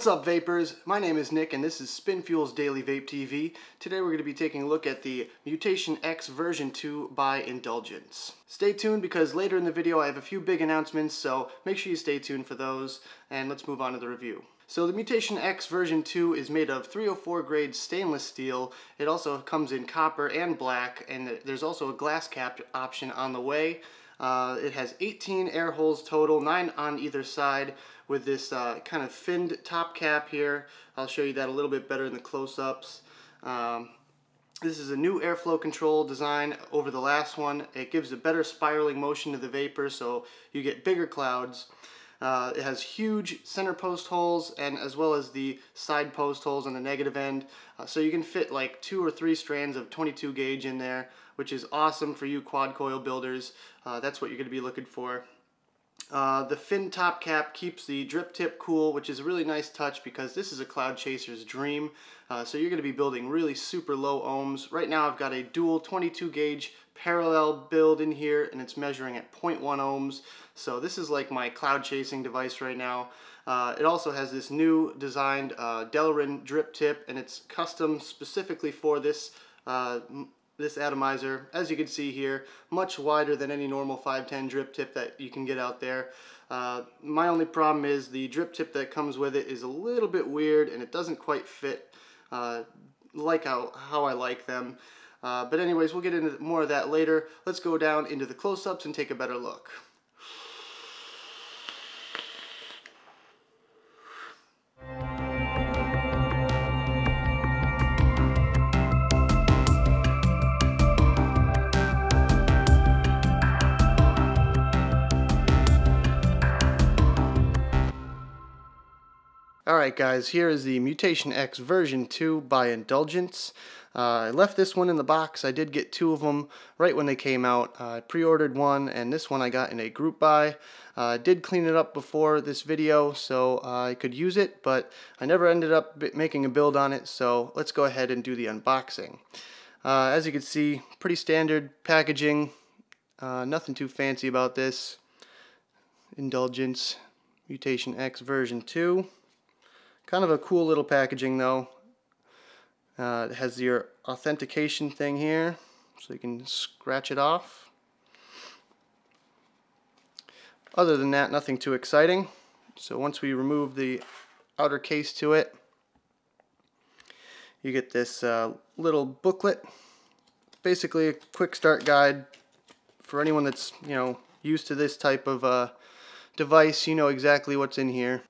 What's up, vapors? My name is Nick and this is Spin Fuel's Daily Vape TV. Today we're going to be taking a look at the Mutation X V2 by Indulgence. Stay tuned because later in the video I have a few big announcements, so make sure you stay tuned for those, and let's move on to the review. So the Mutation X V2 is made of 304 grade stainless steel. It also comes in copper and black, and there's also a glass cap option on the way. It has 18 air holes total, 9 on either side, with this kind of finned top cap here. I'll show you that a little bit better in the close-ups. This is a new airflow control design over the last one. It gives a better spiraling motion to the vapor, so you get bigger clouds. It has huge center post holes, and as well as the side post holes on the negative end, so you can fit like 2 or 3 strands of 22 gauge in there, which is awesome for you quad coil builders. That's what you're going to be looking for. The fin top cap keeps the drip tip cool, which is a really nice touch because this is a cloud chaser's dream. So you're going to be building really super low ohms. Right now I've got a dual 22 gauge parallel build in here, and it's measuring at 0.1 ohms. So this is like my cloud chasing device right now. It also has this new designed Delrin Drip Tip, and it's custom specifically for this this atomizer. As you can see here, much wider than any normal 510 drip tip that you can get out there. My only problem is the drip tip that comes with it is a little bit weird, and it doesn't quite fit like how I like them. But anyways, we'll get into more of that later. Let's go down into the close-ups and take a better look. Alright guys, here is the Mutation X V2 by Indulgence. I left this one in the box. I did get 2 of them right when they came out. I pre-ordered one, and this one I got in a group buy. I did clean it up before this video so I could use it, but I never ended up making a build on it, so let's go ahead and do the unboxing. As you can see, pretty standard packaging. Nothing too fancy about this. Indulgence Mutation X V2. Kind of a cool little packaging though. It has your authentication thing here, so you can scratch it off. Other than that, nothing too exciting. So once we remove the outer case to it, you get this little booklet. Basically a quick start guide for anyone that's, you know, used to this type of device. You know exactly what's in here.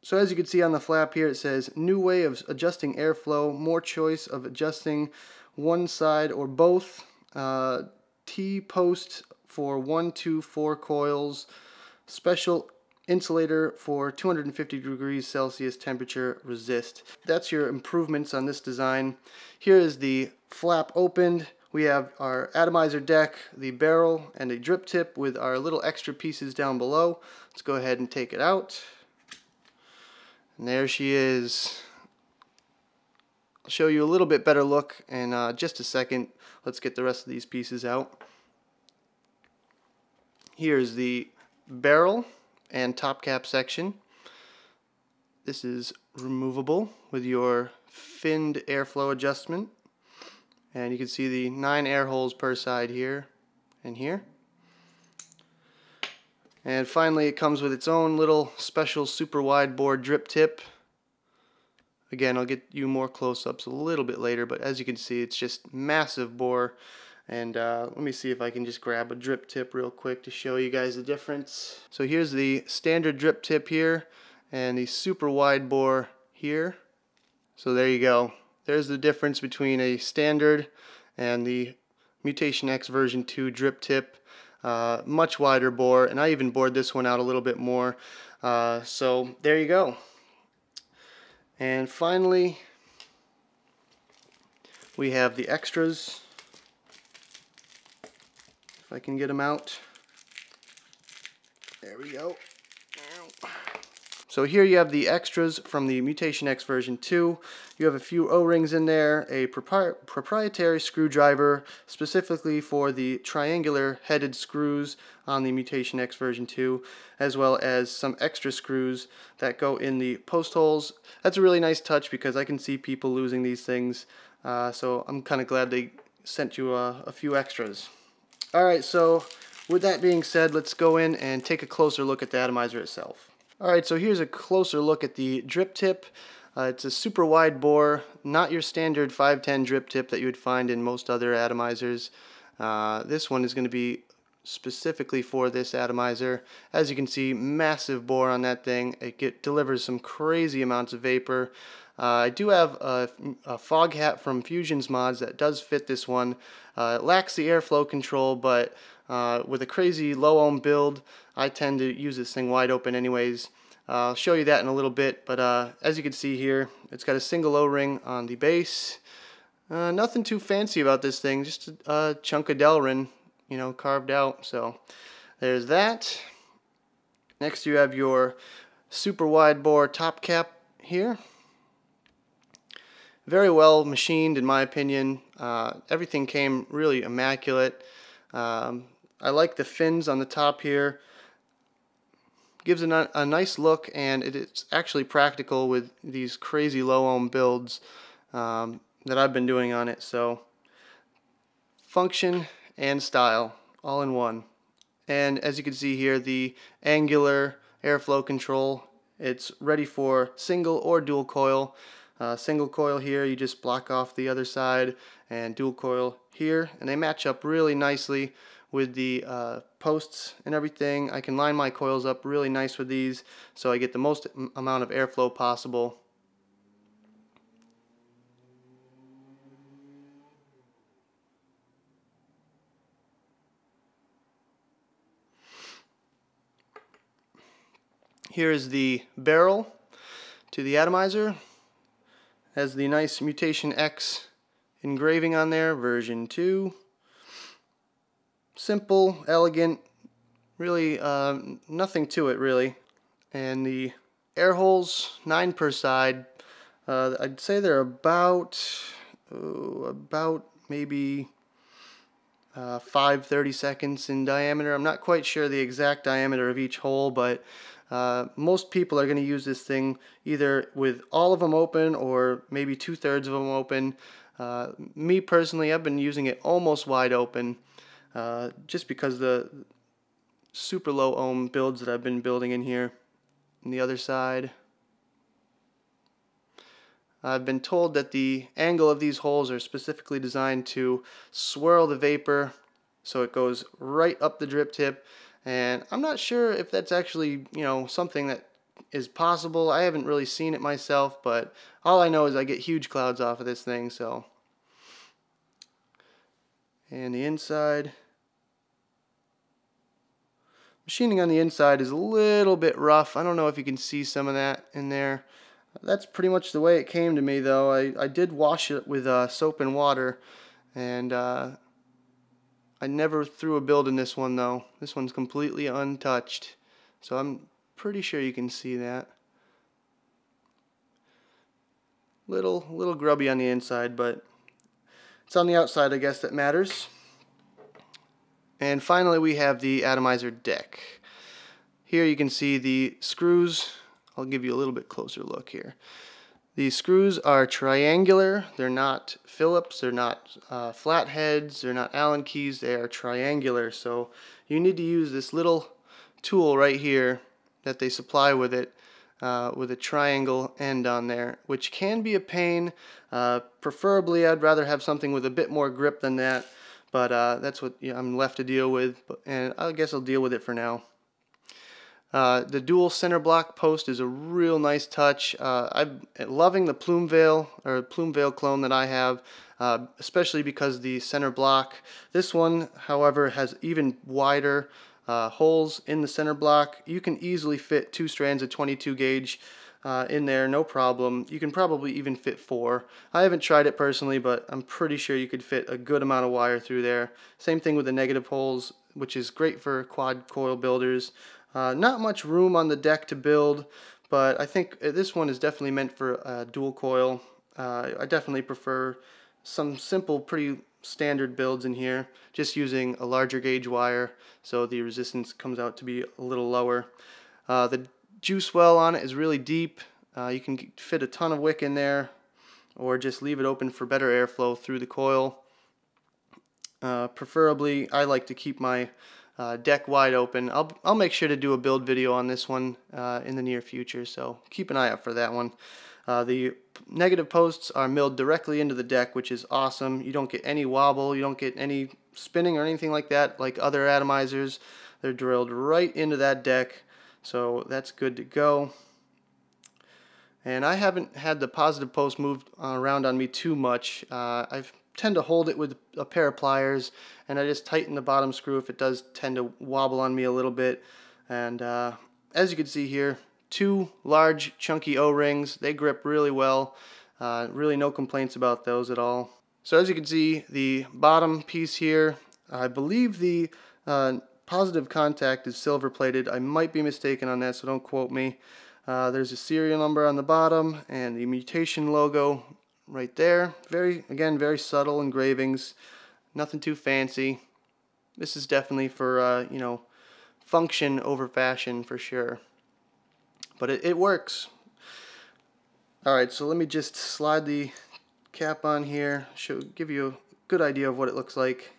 So as you can see on the flap here, it says, new way of adjusting airflow, more choice of adjusting one side or both, T-post for 1, 2, 4 coils, special insulator for 250 degrees Celsius temperature resist. That's your improvements on this design. Here is the flap opened. We have our Atomizer Deck, the barrel, and a drip tip with our little extra pieces down below. Let's go ahead and take it out. And there she is. I'll show you a little bit better look in just a second. Let's get the rest of these pieces out. Here's the barrel and top cap section. This is removable with your finned airflow adjustment. And you can see the 9 air holes per side here and here. And finally, it comes with its own little special super wide bore drip tip. Again, I'll get you more close-ups a little bit later, but as you can see, it's just massive bore. And let me see if I can just grab a drip tip real quick to show you guys the difference. So here's the standard drip tip here, and the super wide bore here. So there you go. There's the difference between a standard and the Mutation X V2 drip tip. Much wider bore, and I even bored this one out a little bit more. So there you go. And finally, we have the extras. If I can get them out. There we go. So So here you have the extras from the Mutation X version 2. You have a few O-rings in there, a proprietary screwdriver specifically for the triangular headed screws on the Mutation X version 2, as well as some extra screws that go in the post holes. That's a really nice touch because I can see people losing these things, so I'm kind of glad they sent you a few extras. Alright, so with that being said, let's go in and take a closer look at the atomizer itself. Alright, so here's a closer look at the drip tip. It's a super wide bore, not your standard 510 drip tip that you would find in most other atomizers. This one is going to be specifically for this atomizer. As you can see, massive bore on that thing. It delivers some crazy amounts of vapor. I do have a fog hat from Fusion's Mods that does fit this one. It lacks the airflow control, but with a crazy low ohm build, I tend to use this thing wide open anyways. I'll show you that in a little bit, but as you can see here, it's got a single O-ring on the base. Nothing too fancy about this thing, just a chunk of Delrin, you know, carved out. So there's that. Next you have your super wide bore top cap here. Very well machined in my opinion. Everything came really immaculate. I like the fins on the top here. Gives a nice look, and it's actually practical with these crazy low ohm builds that I've been doing on it. So function and style all in one. And as you can see here, the angular airflow control, it's ready for single or dual coil. Single coil here, you just block off the other side, and dual coil here, and they match up really nicely with the posts and everything. I can line my coils up really nice with these, so I get the most amount of airflow possible. Here is the barrel to the atomizer. Has the nice Mutation X engraving on there, version 2. Simple, elegant, really nothing to it really. And the air holes, 9 per side. I'd say they're about maybe 5 30-seconds in diameter. I'm not quite sure the exact diameter of each hole, but most people are going to use this thing either with all of them open or maybe 2/3 of them open. Me personally, I've been using it almost wide open, just because the super low ohm builds that I've been building in here. On the other side, I've been told that the angle of these holes are specifically designed to swirl the vapor so it goes right up the drip tip. And I'm not sure if that's actually, you know, something that is possible. I haven't really seen it myself, but all I know is I get huge clouds off of this thing. So, and the inside, machining on the inside is a little bit rough. I don't know if you can see some of that in there. That's pretty much the way it came to me, though. I did wash it with soap and water, and I never threw a build in this one though. This one's completely untouched, so I'm pretty sure you can see that. Little grubby on the inside, but it's on the outside, I guess, that matters. And finally we have the Atomizer Deck. Here you can see the screws. I'll give you a little bit closer look here. The screws are triangular. They're not Phillips, they're not flatheads, they're not Allen keys, they are triangular. So you need to use this little tool right here that they supply with it, with a triangle end on there, which can be a pain. Preferably I'd rather have something with a bit more grip than that, but that's what I'm left to deal with, and I guess I'll deal with it for now. The dual center block post is a real nice touch. I'm loving the plume veil clone that I have, especially because the center block. This one, however, has even wider holes in the center block. You can easily fit 2 strands of 22 gauge in there, no problem. You can probably even fit 4. I haven't tried it personally, but I'm pretty sure you could fit a good amount of wire through there. Same thing with the negative holes, which is great for quad coil builders. Not much room on the deck to build, but I think this one is definitely meant for dual coil. I definitely prefer some simple, pretty standard builds in here, just using a larger gauge wire so the resistance comes out to be a little lower. The juice well on it is really deep. You can fit a ton of wick in there, or just leave it open for better airflow through the coil. Preferably, I like to keep my deck wide open. I'll make sure to do a build video on this one in the near future, so keep an eye out for that one. The negative posts are milled directly into the deck, which is awesome. You don't get any wobble, you don't get any spinning or anything like that like other atomizers. They're drilled right into that deck, so that's good to go. And I haven't had the positive post moved around on me too much. I tend to hold it with a pair of pliers, and I just tighten the bottom screw if it does tend to wobble on me a little bit. And as you can see here, 2 large chunky O-rings. They grip really well. Really no complaints about those at all. So as you can see, the bottom piece here, I believe the positive contact is silver plated. I might be mistaken on that, so don't quote me. There's a serial number on the bottom and the Mutation logo right there. Again, very subtle engravings. Nothing too fancy. This is definitely for you know, function over fashion for sure. But it works. Alright, so let me just slide the cap on here, give you a good idea of what it looks like.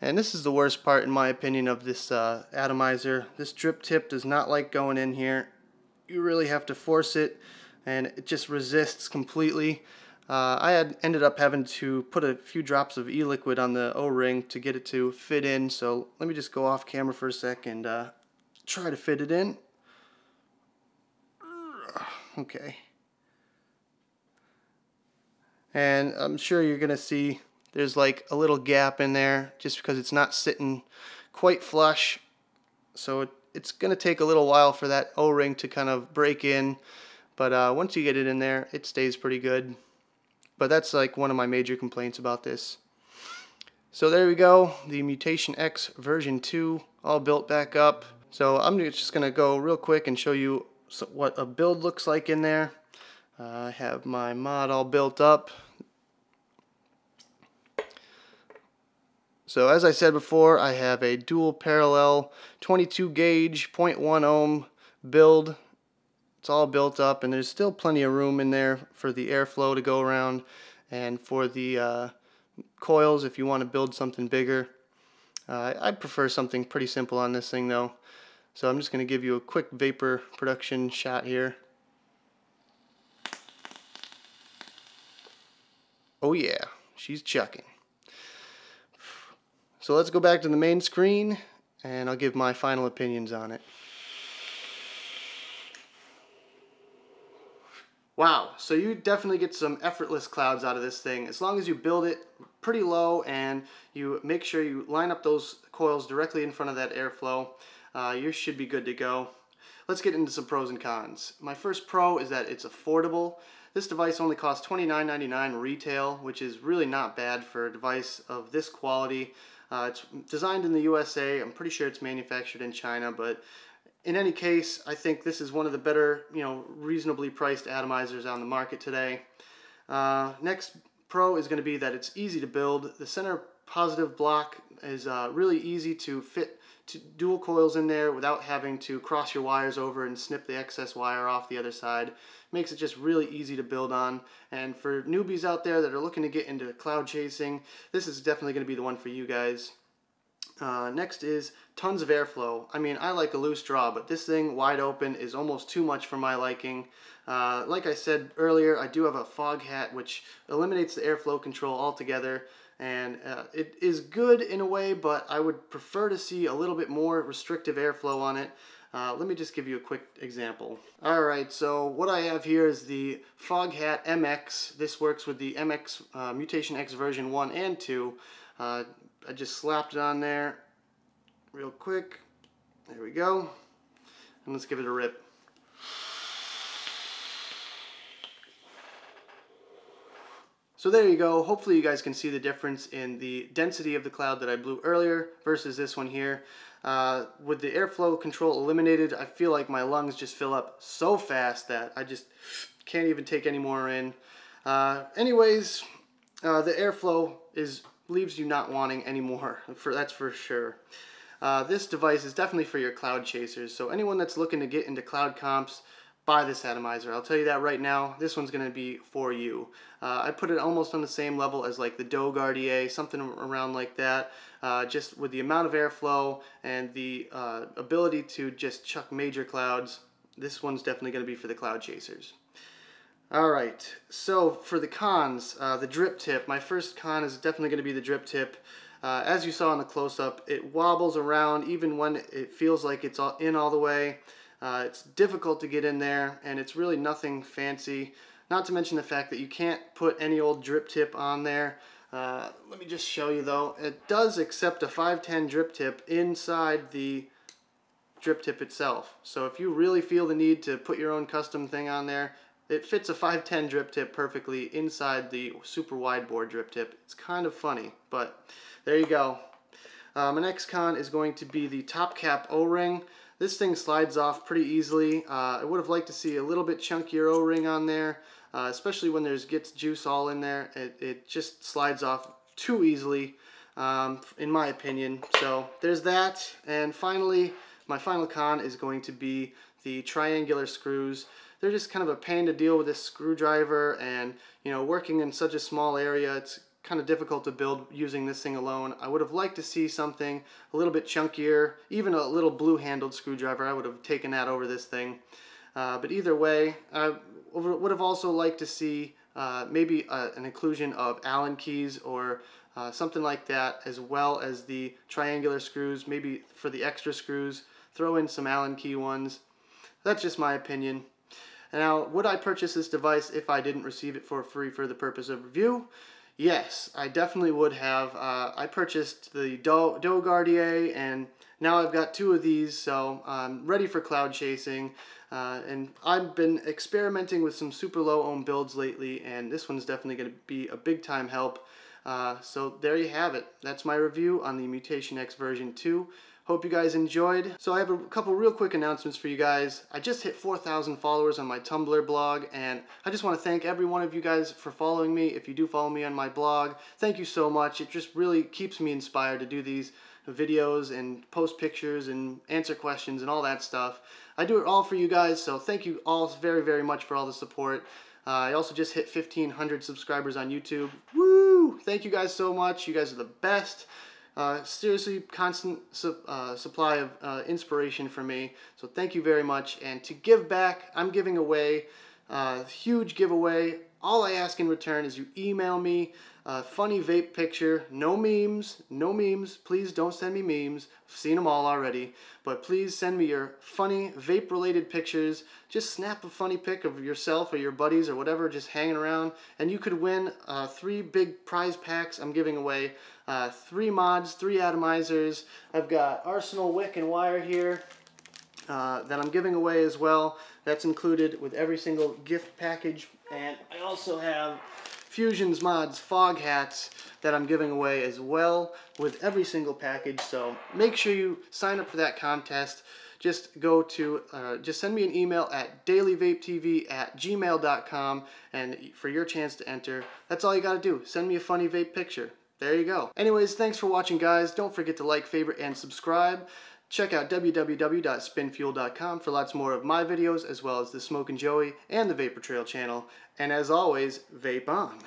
And this is the worst part, in my opinion, of this atomizer. This drip tip does not like going in here. You really have to force it, and it just resists completely. I had ended up having to put a few drops of e-liquid on the O-ring to get it to fit in, so let me just go off camera for a sec and try to fit it in. Okay. And I'm sure you're gonna see there's like a little gap in there just because it's not sitting quite flush, so it's gonna take a little while for that O-ring to kind of break in, but once you get it in there, it stays pretty good. But that's like one of my major complaints about this. So there we go, the Mutation X version 2 all built back up. So I'm just gonna go real quick and show you what a build looks like in there. I have my mod all built up. So as I said before, I have a dual parallel 22 gauge 0.1 ohm build. It's all built up, and there's still plenty of room in there for the airflow to go around and for the coils if you want to build something bigger. I prefer something pretty simple on this thing though. So I'm just going to give you a quick vapor production shot here. Oh yeah, she's chucking. So let's go back to the main screen and I'll give my final opinions on it. Wow, so you definitely get some effortless clouds out of this thing as long as you build it pretty low and you make sure you line up those coils directly in front of that airflow. You should be good to go. Let's get into some pros and cons. My first pro is that it's affordable. This device only costs $29.99 retail, which is really not bad for a device of this quality. It's designed in the USA. I'm pretty sure it's manufactured in China, but in any case, I think this is one of the better, reasonably priced atomizers on the market today. Next pro is going to be that it's easy to build. The center positive block is really easy to fit dual coils in there without having to cross your wires over and snip the excess wire off the other side. Makes it just really easy to build on. And for newbies out there that are looking to get into cloud chasing, this is definitely going to be the one for you guys. Next is tons of airflow. I mean, I like a loose draw, but this thing wide open is almost too much for my liking. Like I said earlier, I do have a fog hat which eliminates the airflow control altogether, and it is good in a way, but I would prefer to see a little bit more restrictive airflow on it. Let me just give you a quick example. Alright, so what I have here is the Fog Hat MX. This works with the MX Mutation X version 1 and 2. I just slapped it on there real quick. There we go. And let's give it a rip. So there you go. Hopefully you guys can see the difference in the density of the cloud that I blew earlier versus this one here. With the airflow control eliminated, I feel like my lungs just fill up so fast that I just can't even take any more in. Anyways, the airflow leaves you not wanting any more, that's for sure. This device is definitely for your cloud chasers, so anyone that's looking to get into cloud comps, buy this atomizer. I'll tell you that right now, this one's going to be for you. I put it almost on the same level as like the Delrin, something around like that, just with the amount of airflow and the ability to just chuck major clouds. This one's definitely going to be for the cloud chasers. Alright, so for the cons, the drip tip. My first con is definitely going to be the drip tip. As you saw in the close-up, it wobbles around even when it feels like it's in all the way. It's difficult to get in there, and it's really nothing fancy. Not to mention the fact that you can't put any old drip tip on there. Let me just show you though. It does accept a 510 drip tip inside the drip tip itself. So if you really feel the need to put your own custom thing on there, it fits a 510 drip tip perfectly inside the super wide bore drip tip. It's kind of funny, but there you go. My next con is going to be the top cap O-ring. This thing slides off pretty easily. I would have liked to see a little bit chunkier O-ring on there, especially when there's gets juice all in there. It just slides off too easily, in my opinion. So there's that. And finally, my final con is going to be the triangular screws. They're just kind of a pain to deal with this screwdriver, and you know, working in such a small area, it's kind of difficult to build using this thing alone. I would have liked to see something a little bit chunkier, even a little blue handled screwdriver. I would have taken that over this thing. But either way, I would have also liked to see maybe an inclusion of Allen keys or something like that, as well as the triangular screws. Maybe for the extra screws, throw in some Allen key ones. That's just my opinion. Now, would I purchase this device if I didn't receive it for free for the purpose of review? Yes, I definitely would have. I purchased the Delrin, and now I've got two of these, so I'm ready for cloud chasing. And I've been experimenting with some super low ohm builds lately, and this one's definitely going to be a big time help. So there you have it. That's my review on the Mutation X version 2. Hope you guys enjoyed. So I have a couple real quick announcements for you guys. I just hit 4,000 followers on my Tumblr blog, and I just want to thank every one of you guys for following me. If you do follow me on my blog, thank you so much. It just really keeps me inspired to do these videos and post pictures and answer questions and all that stuff. I do it all for you guys, so thank you all very, very much for all the support. I also just hit 1,500 subscribers on YouTube. Woo! Thank you guys so much. You guys are the best. Seriously, constant supply of inspiration for me. So thank you very much. And to give back, I'm giving away a huge giveaway. All I ask in return is you email me a funny vape picture. No memes. No memes. Please don't send me memes. I've seen them all already. But please send me your funny vape-related pictures. Just snap a funny pic of yourself or your buddies or whatever just hanging around. And you could win 3 big prize packs I'm giving away. 3 mods, 3 atomizers. I've got Arsenal wick and wire here that I'm giving away as well. That's included with every single gift package. And I also have Fusions Mods fog hats that I'm giving away as well with every single package. So make sure you sign up for that contest. Just go to, just send me an email at dailyvapetv@gmail.com and for your chance to enter. That's all you gotta do. Send me a funny vape picture. There you go. Anyways, thanks for watching, guys. Don't forget to like, favorite, and subscribe. Check out www.spinfuel.com for lots more of my videos, as well as the Smokin' Joey and the Vapor Trail channel. And as always, vape on.